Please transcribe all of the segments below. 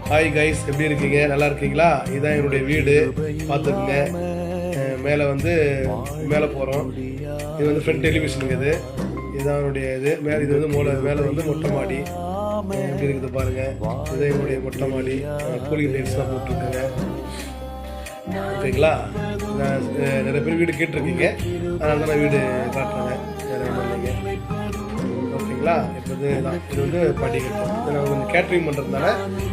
Hi guys, எப்படி இருக்கீங்க? நல்லா இருக்கீங்களா? இதுதான் என்னுடைய வீடு, பார்த்துக்குங்க. மேலே மேலே போகிறோம். இது ஃப்ரண்ட் டெலிவிஷனுங்க. இதுதான் என்னுடைய இது வந்து மேலே மொட்டை மாடி எப்படி இருக்குது பாருங்கள். இதுதான் என்னுடைய மொட்டை மாடி. கூலிங் லைட்ஸ்லாம் போட்டிருக்குங்க. ஓகேங்களா? நிறைய பேர் வீடு கேட்டிருக்கீங்க, அதனால தான் நான் வீடு காட்டுறேங்க. நிறைய இல்லைங்க. ஓகேங்களா? இப்போ இது படிக்கட்டும். நான் கொஞ்சம் கேட்ரிங் பண்ணுறதுனால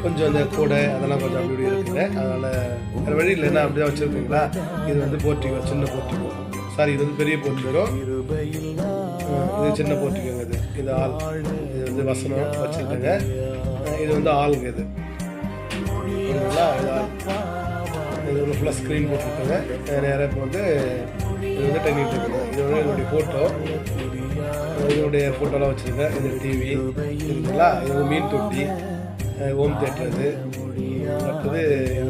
கொஞ்சம் அந்த கூடை அதெல்லாம் கொஞ்சம் அப்படி இருக்குங்க. அதனால் வேறு வழி இல்லைன்னா அப்படி தான் வச்சுருக்கீங்களா. இது போர்ட்டிகோ, சின்ன போர்ட்டிகோ. சாரி, இது பெரிய போர்ட்டிகோ. இது சின்ன போர்ட்டிகோங்க. இது ஆள். இது வசனம் வச்சுருக்கேங்க. இது ஆளுங்க. ஓகேங்களா? இது ஃபுல்லாக ஸ்க்ரீன் போட்டுருக்கோங்க. நேராக இப்போ இது டைனிங் டேபிள். இது என்னுடைய ஃபோட்டோ. இதனுடைய ஃபோட்டோலாம் வச்சுருக்கேன். இது டிவி இருக்குங்களா. இது மீன் தொட்டி, ஹோம் தேட்டர். அடுத்தது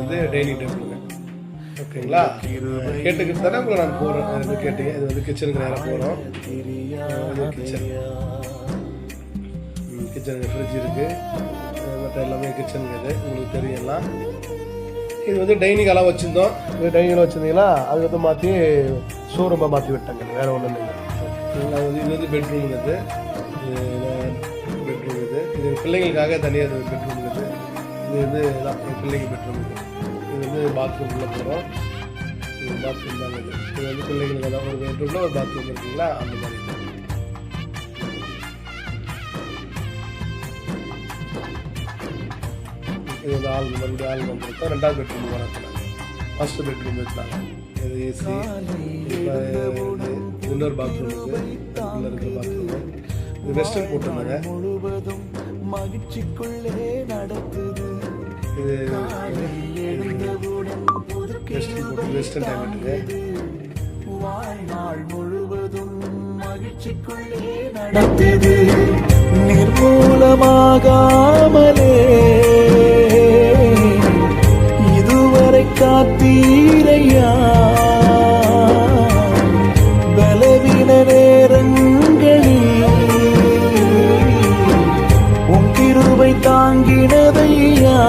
இது டைனிங் டேபிளுங்க. ஓகேங்களா? கேட்டுக்கிட்டு தானே உங்களை நான் போகிறேன். கேட்டீங்க. இது கிச்சனுக்கு நேராக போகிறோம். இது கிச்சனுக்கு ஃப்ரிட்ஜ் இருக்குது. மற்ற எல்லாமே கிச்சனுக்கு உங்களுக்கு தெரியலாம். இது டைனிங் எல்லாம் வச்சுருந்தோம். இது டைனிங்கில் வச்சுருந்தீங்களா, அது மாற்றி ஷோரூமாக மாற்றி விட்டாங்க. வேறு ஒன்றும் இல்லைங்க. இது பெட்ரூம். பெட்ரூம். இது பிள்ளைங்களுக்காக தனியாக பெட்ரூம். இது பிள்ளைங்க பெட்ரூம். இது பாத்ரூம் உள்ள போகிறோம். இது பாத்ரூம் தாங்க. இது பிள்ளைங்களுக்கு தான். ஒரு பெட்ரூமில் ஒரு பாத்ரூம் இருக்குங்களா, அந்த மாதிரி. இது ஆள் வந்துருக்கோம். ரெண்டாவது பெட்ரூம் வரத்துல ஃபர்ஸ்ட் பெட்ரூம் இருந்தாங்க. இது ஏசி. இன்னொரு பாத்ரூம் இருக்கிற பாத்ரூம். இது வெஸ்டர்ன் போட்டிருந்தாங்க. இது வெஸ்டர்ன் டைம். நிர்மூலமாகாமலே இதுவரை காத்தீரையா, பலவீன நேரங்களில் உன் கிருபை தாங்கினதையா.